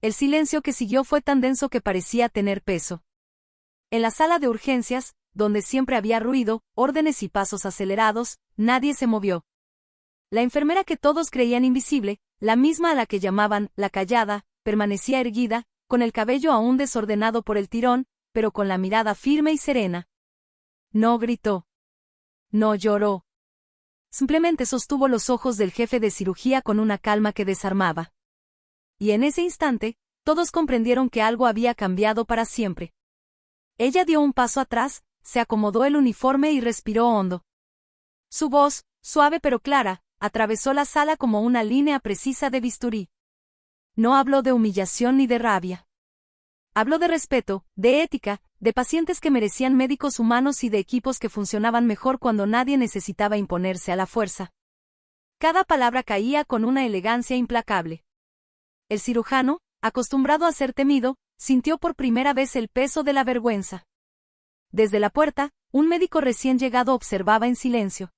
El silencio que siguió fue tan denso que parecía tener peso. En la sala de urgencias, donde siempre había ruido, órdenes y pasos acelerados, nadie se movió. La enfermera que todos creían invisible, la misma a la que llamaban la callada, permanecía erguida, con el cabello aún desordenado por el tirón, pero con la mirada firme y serena. No gritó. No lloró. Simplemente sostuvo los ojos del jefe de cirugía con una calma que desarmaba. Y en ese instante, todos comprendieron que algo había cambiado para siempre. Ella dio un paso atrás, se acomodó el uniforme y respiró hondo. Su voz, suave pero clara, atravesó la sala como una línea precisa de bisturí. No habló de humillación ni de rabia. Habló de respeto, de ética, de pacientes que merecían médicos humanos y de equipos que funcionaban mejor cuando nadie necesitaba imponerse a la fuerza. Cada palabra caía con una elegancia implacable. El cirujano, acostumbrado a ser temido, sintió por primera vez el peso de la vergüenza. Desde la puerta, un médico recién llegado observaba en silencio.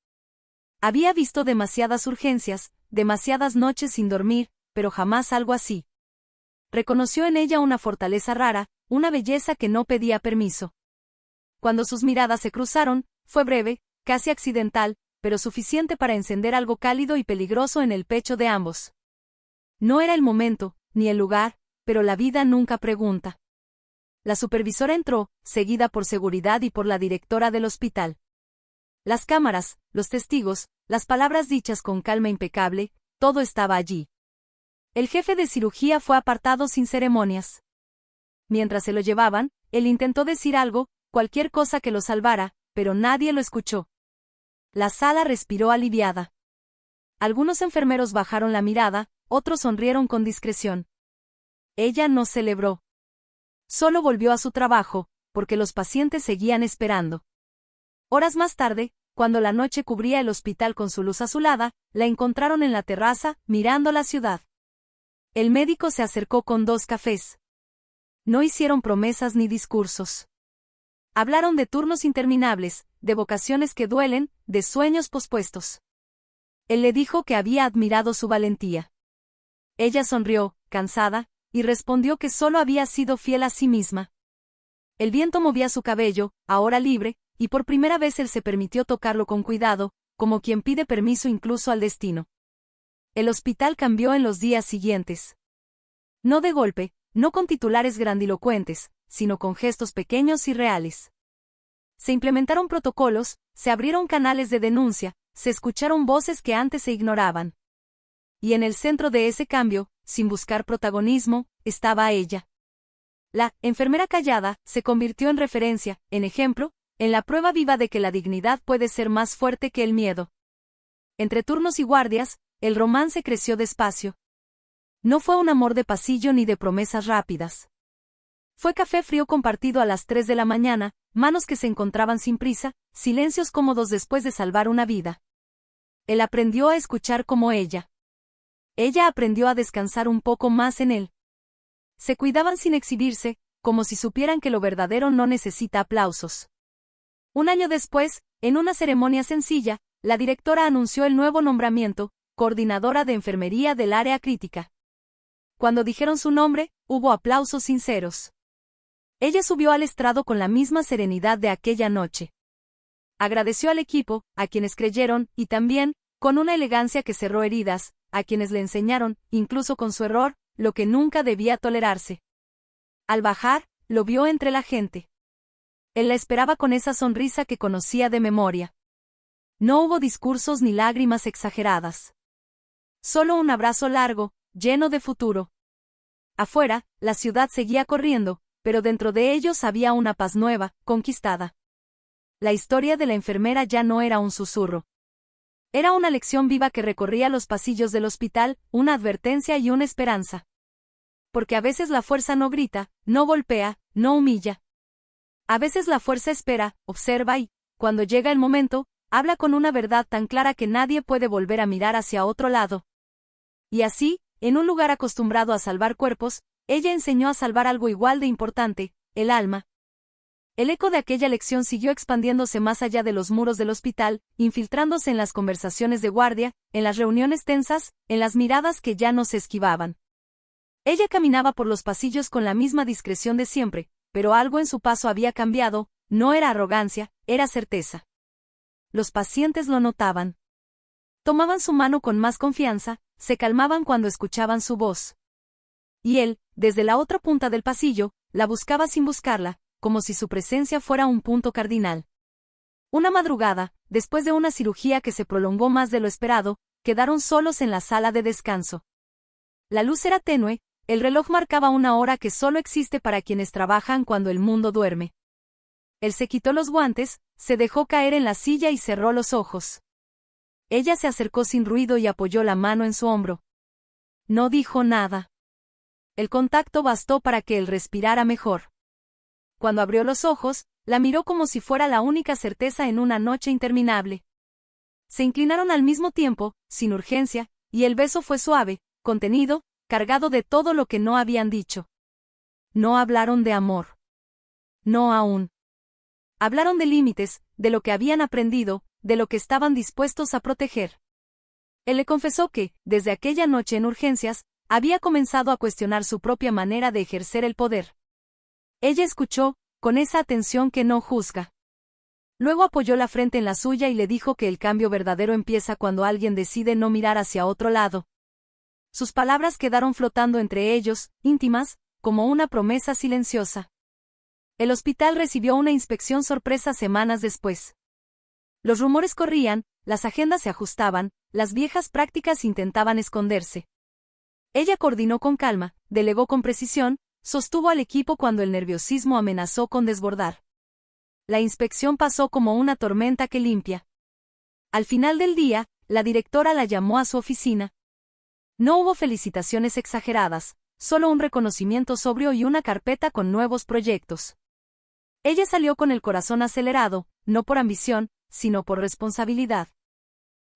Había visto demasiadas urgencias, demasiadas noches sin dormir, pero jamás algo así. Reconoció en ella una fortaleza rara, una belleza que no pedía permiso. Cuando sus miradas se cruzaron, fue breve, casi accidental, pero suficiente para encender algo cálido y peligroso en el pecho de ambos. No era el momento, ni el lugar, pero la vida nunca pregunta. La supervisora entró, seguida por seguridad y por la directora del hospital. Las cámaras, los testigos, las palabras dichas con calma impecable, todo estaba allí. El jefe de cirugía fue apartado sin ceremonias. Mientras se lo llevaban, él intentó decir algo, cualquier cosa que lo salvara, pero nadie lo escuchó. La sala respiró aliviada. Algunos enfermeros bajaron la mirada, otros sonrieron con discreción. Ella no celebró. Solo volvió a su trabajo, porque los pacientes seguían esperando. Horas más tarde, cuando la noche cubría el hospital con su luz azulada, la encontraron en la terraza, mirando la ciudad. El médico se acercó con 2 cafés. No hicieron promesas ni discursos. Hablaron de turnos interminables, de vocaciones que duelen, de sueños pospuestos. Él le dijo que había admirado su valentía. Ella sonrió, cansada, y respondió que solo había sido fiel a sí misma. El viento movía su cabello, ahora libre, y por primera vez él se permitió tocarlo con cuidado, como quien pide permiso incluso al destino. El hospital cambió en los días siguientes. No de golpe, no con titulares grandilocuentes, sino con gestos pequeños y reales. Se implementaron protocolos, se abrieron canales de denuncia, se escucharon voces que antes se ignoraban. Y en el centro de ese cambio, sin buscar protagonismo, estaba ella. La enfermera callada se convirtió en referencia, en ejemplo, en la prueba viva de que la dignidad puede ser más fuerte que el miedo. Entre turnos y guardias, el romance creció despacio. No fue un amor de pasillo ni de promesas rápidas. Fue café frío compartido a las 3 de la mañana, manos que se encontraban sin prisa, silencios cómodos después de salvar una vida. Él aprendió a escuchar como ella. Ella aprendió a descansar un poco más en él. Se cuidaban sin exhibirse, como si supieran que lo verdadero no necesita aplausos. Un año después, en una ceremonia sencilla, la directora anunció el nuevo nombramiento, coordinadora de enfermería del área crítica. Cuando dijeron su nombre, hubo aplausos sinceros. Ella subió al estrado con la misma serenidad de aquella noche. Agradeció al equipo, a quienes creyeron, y también, con una elegancia que cerró heridas, a quienes le enseñaron, incluso con su error, lo que nunca debía tolerarse. Al bajar, lo vio entre la gente. Él la esperaba con esa sonrisa que conocía de memoria. No hubo discursos ni lágrimas exageradas. Solo un abrazo largo, lleno de futuro. Afuera, la ciudad seguía corriendo, pero dentro de ellos había una paz nueva, conquistada. La historia de la enfermera ya no era un susurro. Era una lección viva que recorría los pasillos del hospital, una advertencia y una esperanza. Porque a veces la fuerza no grita, no golpea, no humilla. A veces la fuerza espera, observa y, cuando llega el momento, habla con una verdad tan clara que nadie puede volver a mirar hacia otro lado. Y así, en un lugar acostumbrado a salvar cuerpos, ella enseñó a salvar algo igual de importante, el alma. El eco de aquella lección siguió expandiéndose más allá de los muros del hospital, infiltrándose en las conversaciones de guardia, en las reuniones tensas, en las miradas que ya no se esquivaban. Ella caminaba por los pasillos con la misma discreción de siempre, pero algo en su paso había cambiado, no era arrogancia, era certeza. Los pacientes lo notaban. Tomaban su mano con más confianza, se calmaban cuando escuchaban su voz. Y él, desde la otra punta del pasillo, la buscaba sin buscarla, como si su presencia fuera un punto cardinal. Una madrugada, después de una cirugía que se prolongó más de lo esperado, quedaron solos en la sala de descanso. La luz era tenue, el reloj marcaba una hora que solo existe para quienes trabajan cuando el mundo duerme. Él se quitó los guantes, se dejó caer en la silla y cerró los ojos. Ella se acercó sin ruido y apoyó la mano en su hombro. No dijo nada. El contacto bastó para que él respirara mejor. Cuando abrió los ojos, la miró como si fuera la única certeza en una noche interminable. Se inclinaron al mismo tiempo, sin urgencia, y el beso fue suave, contenido, cargado de todo lo que no habían dicho. No hablaron de amor. No aún. Hablaron de límites, de lo que habían aprendido, de lo que estaban dispuestos a proteger. Él le confesó que, desde aquella noche en urgencias, había comenzado a cuestionar su propia manera de ejercer el poder. Ella escuchó, con esa atención que no juzga. Luego apoyó la frente en la suya y le dijo que el cambio verdadero empieza cuando alguien decide no mirar hacia otro lado. Sus palabras quedaron flotando entre ellos, íntimas, como una promesa silenciosa. El hospital recibió una inspección sorpresa semanas después. Los rumores corrían, las agendas se ajustaban, las viejas prácticas intentaban esconderse. Ella coordinó con calma, delegó con precisión, sostuvo al equipo cuando el nerviosismo amenazó con desbordar. La inspección pasó como una tormenta que limpia. Al final del día, la directora la llamó a su oficina. No hubo felicitaciones exageradas, solo un reconocimiento sobrio y una carpeta con nuevos proyectos. Ella salió con el corazón acelerado, no por ambición, sino por responsabilidad.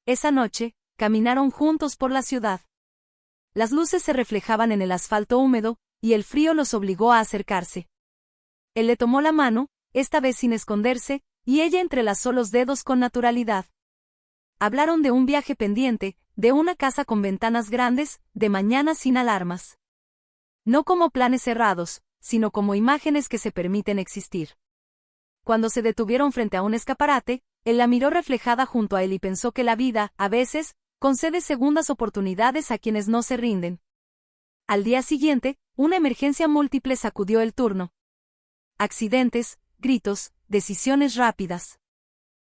Esa noche, caminaron juntos por la ciudad. Las luces se reflejaban en el asfalto húmedo, y el frío los obligó a acercarse. Él le tomó la mano, esta vez sin esconderse, y ella entrelazó los dedos con naturalidad. Hablaron de un viaje pendiente, de una casa con ventanas grandes, de mañanas sin alarmas. No como planes cerrados, sino como imágenes que se permiten existir. Cuando se detuvieron frente a un escaparate, él la miró reflejada junto a él y pensó que la vida, a veces, concede segundas oportunidades a quienes no se rinden. Al día siguiente, una emergencia múltiple sacudió el turno. Accidentes, gritos, decisiones rápidas.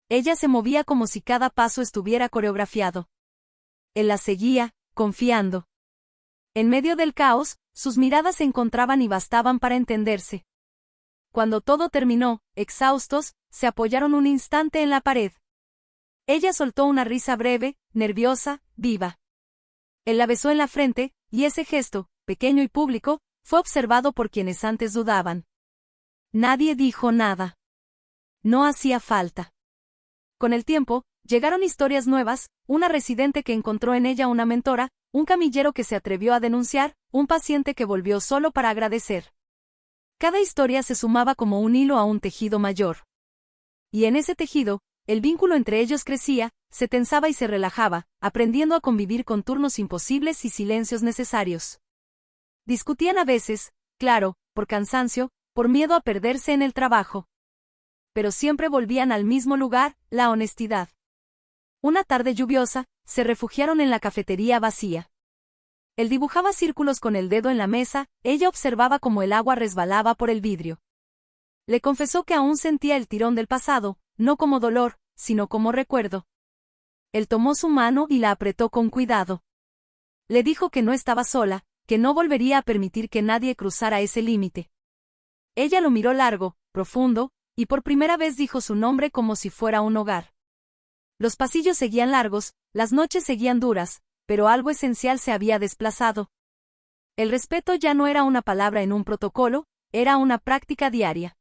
Ella se movía como si cada paso estuviera coreografiado. Él la seguía, confiando. En medio del caos, sus miradas se encontraban y bastaban para entenderse. Cuando todo terminó, exhaustos, se apoyaron un instante en la pared. Ella soltó una risa breve, nerviosa, viva. Él la besó en la frente, y ese gesto, pequeño y público, fue observado por quienes antes dudaban. Nadie dijo nada. No hacía falta. Con el tiempo, llegaron historias nuevas, una residente que encontró en ella una mentora, un camillero que se atrevió a denunciar, un paciente que volvió solo para agradecer. Cada historia se sumaba como un hilo a un tejido mayor. Y en ese tejido, el vínculo entre ellos crecía, se tensaba y se relajaba, aprendiendo a convivir con turnos imposibles y silencios necesarios. Discutían a veces, claro, por cansancio, por miedo a perderse en el trabajo. Pero siempre volvían al mismo lugar, la honestidad. Una tarde lluviosa, se refugiaron en la cafetería vacía. Él dibujaba círculos con el dedo en la mesa, ella observaba cómo el agua resbalaba por el vidrio. Le confesó que aún sentía el tirón del pasado, no como dolor, sino como recuerdo. Él tomó su mano y la apretó con cuidado. Le dijo que no estaba sola, que no volvería a permitir que nadie cruzara ese límite. Ella lo miró largo, profundo, y por primera vez dijo su nombre como si fuera un hogar. Los pasillos seguían largos, las noches seguían duras, pero algo esencial se había desplazado. El respeto ya no era una palabra en un protocolo, era una práctica diaria.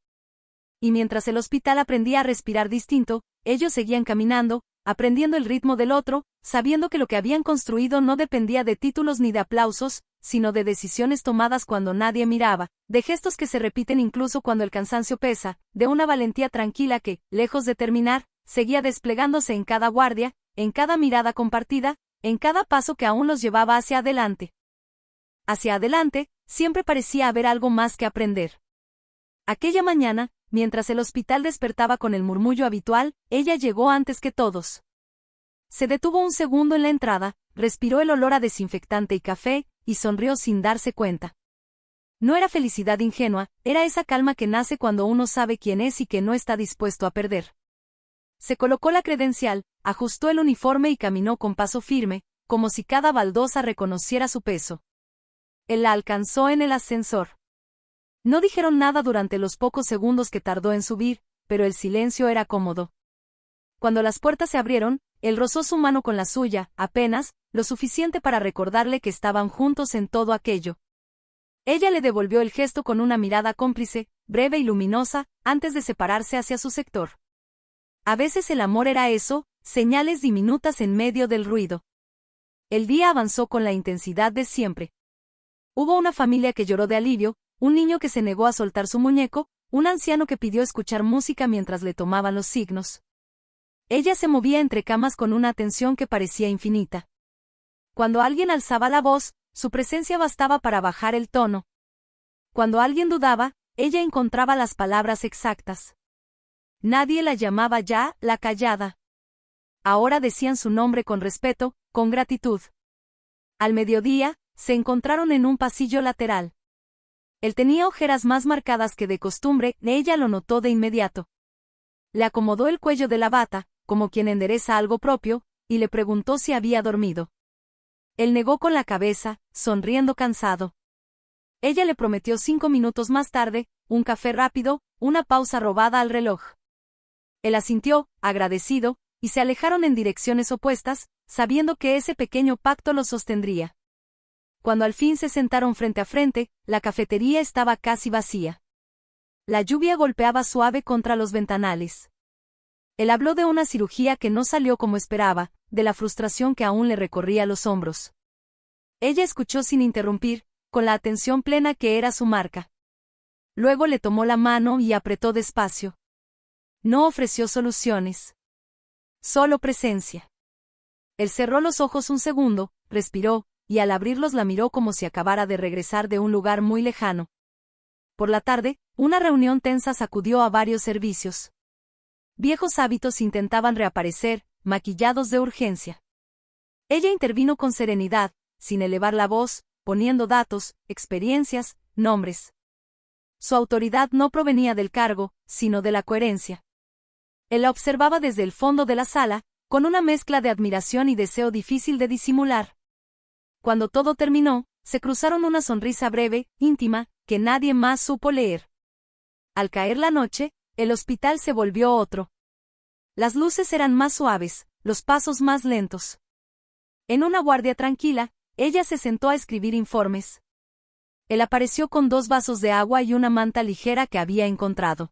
Y mientras el hospital aprendía a respirar distinto, ellos seguían caminando, aprendiendo el ritmo del otro, sabiendo que lo que habían construido no dependía de títulos ni de aplausos, sino de decisiones tomadas cuando nadie miraba, de gestos que se repiten incluso cuando el cansancio pesa, de una valentía tranquila que, lejos de terminar, seguía desplegándose en cada guardia, en cada mirada compartida, en cada paso que aún los llevaba hacia adelante. Hacia adelante, siempre parecía haber algo más que aprender. Aquella mañana, mientras el hospital despertaba con el murmullo habitual, ella llegó antes que todos. Se detuvo un segundo en la entrada, respiró el olor a desinfectante y café, y sonrió sin darse cuenta. No era felicidad ingenua, era esa calma que nace cuando uno sabe quién es y que no está dispuesto a perder. Se colocó la credencial, ajustó el uniforme y caminó con paso firme, como si cada baldosa reconociera su peso. Él la alcanzó en el ascensor. No dijeron nada durante los pocos segundos que tardó en subir, pero el silencio era cómodo. Cuando las puertas se abrieron, él rozó su mano con la suya, apenas, lo suficiente para recordarle que estaban juntos en todo aquello. Ella le devolvió el gesto con una mirada cómplice, breve y luminosa, antes de separarse hacia su sector. A veces el amor era eso, señales diminutas en medio del ruido. El día avanzó con la intensidad de siempre. Hubo una familia que lloró de alivio, un niño que se negó a soltar su muñeco, un anciano que pidió escuchar música mientras le tomaban los signos. Ella se movía entre camas con una atención que parecía infinita. Cuando alguien alzaba la voz, su presencia bastaba para bajar el tono. Cuando alguien dudaba, ella encontraba las palabras exactas. Nadie la llamaba ya la callada. Ahora decían su nombre con respeto, con gratitud. Al mediodía, se encontraron en un pasillo lateral. Él tenía ojeras más marcadas que de costumbre, ella lo notó de inmediato. Le acomodó el cuello de la bata, como quien endereza algo propio, y le preguntó si había dormido. Él negó con la cabeza, sonriendo cansado. Ella le prometió 5 minutos más tarde, un café rápido, una pausa robada al reloj. Él asintió, agradecido, y se alejaron en direcciones opuestas, sabiendo que ese pequeño pacto los sostendría. Cuando al fin se sentaron frente a frente, la cafetería estaba casi vacía. La lluvia golpeaba suave contra los ventanales. Él habló de una cirugía que no salió como esperaba, de la frustración que aún le recorría los hombros. Ella escuchó sin interrumpir, con la atención plena que era su marca. Luego le tomó la mano y apretó despacio. No ofreció soluciones. Solo presencia. Él cerró los ojos un segundo, respiró, y al abrirlos la miró como si acabara de regresar de un lugar muy lejano. Por la tarde, una reunión tensa sacudió a varios servicios. Viejos hábitos intentaban reaparecer, maquillados de urgencia. Ella intervino con serenidad, sin elevar la voz, poniendo datos, experiencias, nombres. Su autoridad no provenía del cargo, sino de la coherencia. Él la observaba desde el fondo de la sala, con una mezcla de admiración y deseo difícil de disimular. Cuando todo terminó, se cruzaron una sonrisa breve, íntima, que nadie más supo leer. Al caer la noche, el hospital se volvió otro. Las luces eran más suaves, los pasos más lentos. En una guardia tranquila, ella se sentó a escribir informes. Él apareció con 2 vasos de agua y una manta ligera que había encontrado.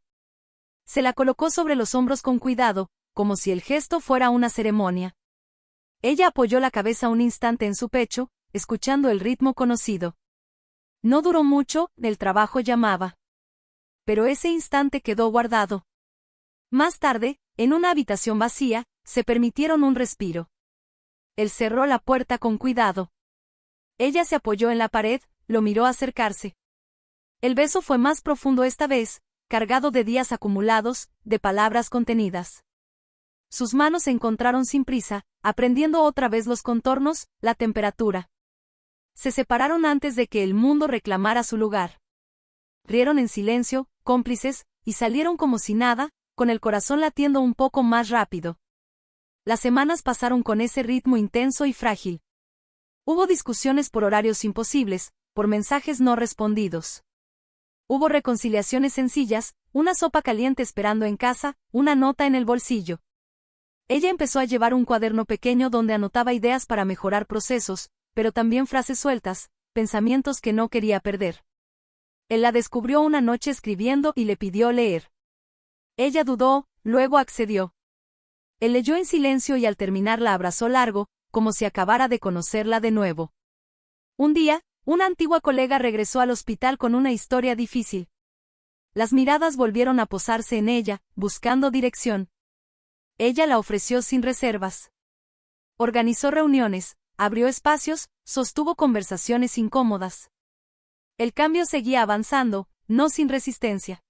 Se la colocó sobre los hombros con cuidado, como si el gesto fuera una ceremonia. Ella apoyó la cabeza un instante en su pecho, escuchando el ritmo conocido. No duró mucho, el trabajo llamaba. Pero ese instante quedó guardado. Más tarde, en una habitación vacía, se permitieron un respiro. Él cerró la puerta con cuidado. Ella se apoyó en la pared, lo miró acercarse. El beso fue más profundo esta vez, cargado de días acumulados, de palabras contenidas. Sus manos se encontraron sin prisa, aprendiendo otra vez los contornos, la temperatura. Se separaron antes de que el mundo reclamara su lugar. Rieron en silencio, cómplices, y salieron como si nada, con el corazón latiendo un poco más rápido. Las semanas pasaron con ese ritmo intenso y frágil. Hubo discusiones por horarios imposibles, por mensajes no respondidos. Hubo reconciliaciones sencillas, una sopa caliente esperando en casa, una nota en el bolsillo. Ella empezó a llevar un cuaderno pequeño donde anotaba ideas para mejorar procesos, pero también frases sueltas, pensamientos que no quería perder. Él la descubrió una noche escribiendo y le pidió leer. Ella dudó, luego accedió. Él leyó en silencio y al terminar la abrazó largo, como si acabara de conocerla de nuevo. Un día, una antigua colega regresó al hospital con una historia difícil. Las miradas volvieron a posarse en ella, buscando dirección. Ella la ofreció sin reservas. Organizó reuniones, abrió espacios, sostuvo conversaciones incómodas. El cambio seguía avanzando, no sin resistencia.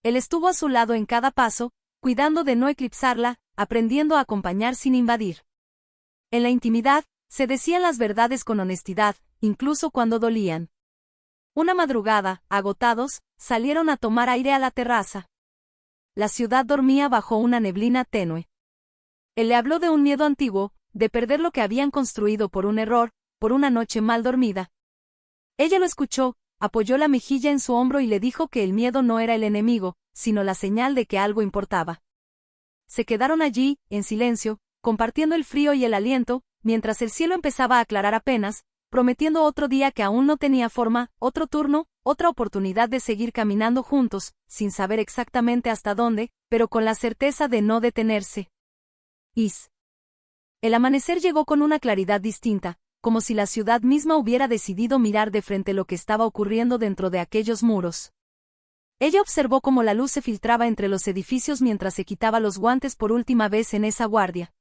Él estuvo a su lado en cada paso, cuidando de no eclipsarla, aprendiendo a acompañar sin invadir. En la intimidad, se decían las verdades con honestidad, incluso cuando dolían. Una madrugada, agotados, salieron a tomar aire a la terraza. La ciudad dormía bajo una neblina tenue. Él le habló de un miedo antiguo, de perder lo que habían construido por un error, por una noche mal dormida. Ella lo escuchó, apoyó la mejilla en su hombro y le dijo que el miedo no era el enemigo, sino la señal de que algo importaba. Se quedaron allí, en silencio, compartiendo el frío y el aliento, mientras el cielo empezaba a aclarar apenas, prometiendo otro día que aún no tenía forma, otro turno, otra oportunidad de seguir caminando juntos, sin saber exactamente hasta dónde, pero con la certeza de no detenerse. El amanecer llegó con una claridad distinta, como si la ciudad misma hubiera decidido mirar de frente lo que estaba ocurriendo dentro de aquellos muros. Ella observó cómo la luz se filtraba entre los edificios mientras se quitaba los guantes por última vez en esa guardia.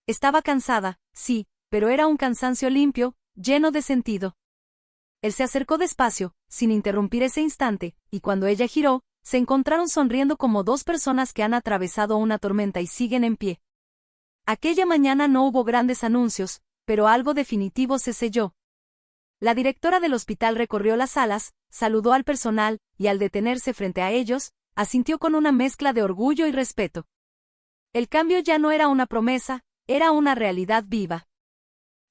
Estaba cansada, sí, pero era un cansancio limpio, lleno de sentido. Él se acercó despacio, sin interrumpir ese instante, y cuando ella giró, se encontraron sonriendo como dos personas que han atravesado una tormenta y siguen en pie. Aquella mañana no hubo grandes anuncios, pero algo definitivo se selló. La directora del hospital recorrió las salas, saludó al personal, y al detenerse frente a ellos, asintió con una mezcla de orgullo y respeto. El cambio ya no era una promesa, era una realidad viva.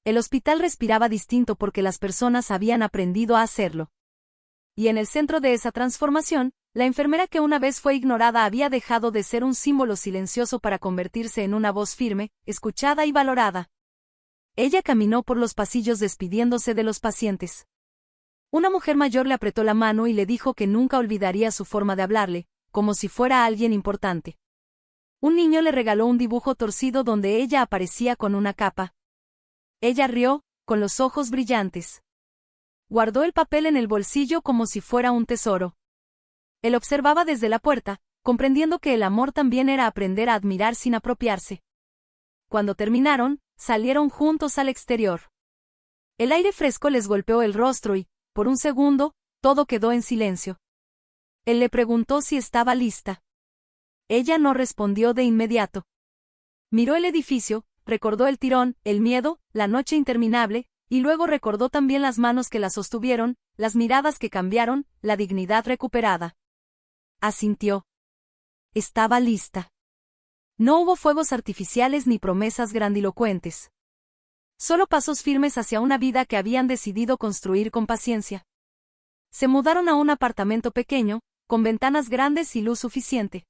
El hospital respiraba distinto porque las personas habían aprendido a hacerlo. Y en el centro de esa transformación, la enfermera que una vez fue ignorada había dejado de ser un símbolo silencioso para convertirse en una voz firme, escuchada y valorada. Ella caminó por los pasillos despidiéndose de los pacientes. Una mujer mayor le apretó la mano y le dijo que nunca olvidaría su forma de hablarle, como si fuera alguien importante. Un niño le regaló un dibujo torcido donde ella aparecía con una capa. Ella rió, con los ojos brillantes. Guardó el papel en el bolsillo como si fuera un tesoro. Él observaba desde la puerta, comprendiendo que el amor también era aprender a admirar sin apropiarse. Cuando terminaron, salieron juntos al exterior. El aire fresco les golpeó el rostro y, por un segundo, todo quedó en silencio. Él le preguntó si estaba lista. Ella no respondió de inmediato. Miró el edificio, recordó el tirón, el miedo, la noche interminable, y luego recordó también las manos que la sostuvieron, las miradas que cambiaron, la dignidad recuperada. Asintió. Estaba lista. No hubo fuegos artificiales ni promesas grandilocuentes. Solo pasos firmes hacia una vida que habían decidido construir con paciencia. Se mudaron a un apartamento pequeño, con ventanas grandes y luz suficiente.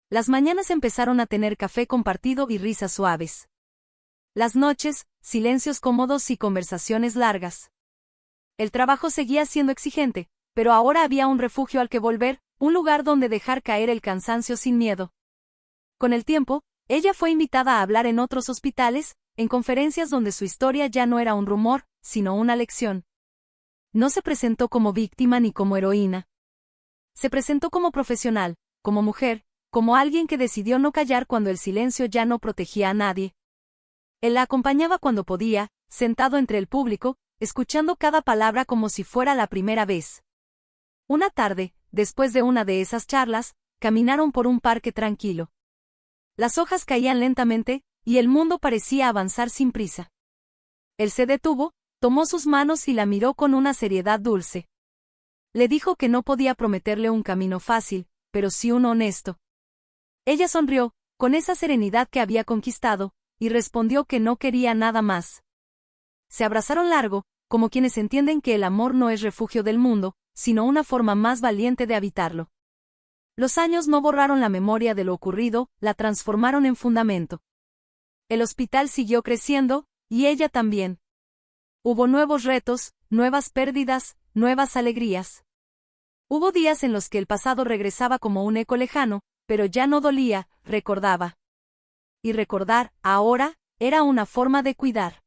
Las mañanas empezaron a tener café compartido y risas suaves. Las noches, silencios cómodos y conversaciones largas. El trabajo seguía siendo exigente, pero ahora había un refugio al que volver, un lugar donde dejar caer el cansancio sin miedo. Con el tiempo, ella fue invitada a hablar en otros hospitales, en conferencias donde su historia ya no era un rumor, sino una lección. No se presentó como víctima ni como heroína. Se presentó como profesional, como mujer, como alguien que decidió no callar cuando el silencio ya no protegía a nadie. Él la acompañaba cuando podía, sentado entre el público, escuchando cada palabra como si fuera la primera vez. Una tarde, después de una de esas charlas, caminaron por un parque tranquilo. Las hojas caían lentamente, y el mundo parecía avanzar sin prisa. Él se detuvo, tomó sus manos y la miró con una seriedad dulce. Le dijo que no podía prometerle un camino fácil, pero sí uno honesto. Ella sonrió, con esa serenidad que había conquistado, y respondió que no quería nada más. Se abrazaron largo, como quienes entienden que el amor no es refugio del mundo, sino una forma más valiente de habitarlo. Los años no borraron la memoria de lo ocurrido, la transformaron en fundamento. El hospital siguió creciendo, y ella también. Hubo nuevos retos, nuevas pérdidas, nuevas alegrías. Hubo días en los que el pasado regresaba como un eco lejano, pero ya no dolía, recordaba. Y recordar, ahora, era una forma de cuidar.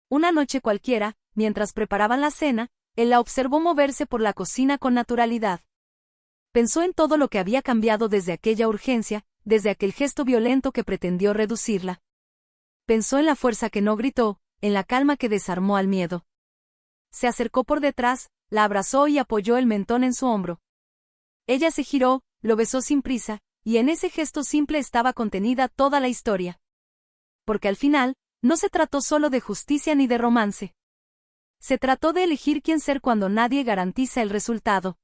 Una noche cualquiera, mientras preparaban la cena, él la observó moverse por la cocina con naturalidad. Pensó en todo lo que había cambiado desde aquella urgencia, desde aquel gesto violento que pretendió reducirla. Pensó en la fuerza que no gritó, en la calma que desarmó al miedo. Se acercó por detrás, la abrazó y apoyó el mentón en su hombro. Ella se giró, lo besó sin prisa, y en ese gesto simple estaba contenida toda la historia. Porque al final, no se trató solo de justicia ni de romance. Se trató de elegir quién ser cuando nadie garantiza el resultado.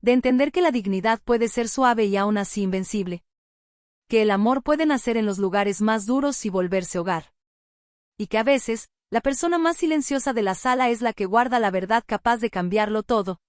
De entender que la dignidad puede ser suave y aún así invencible. Que el amor puede nacer en los lugares más duros y volverse hogar. Y que a veces, la persona más silenciosa de la sala es la que guarda la verdad capaz de cambiarlo todo.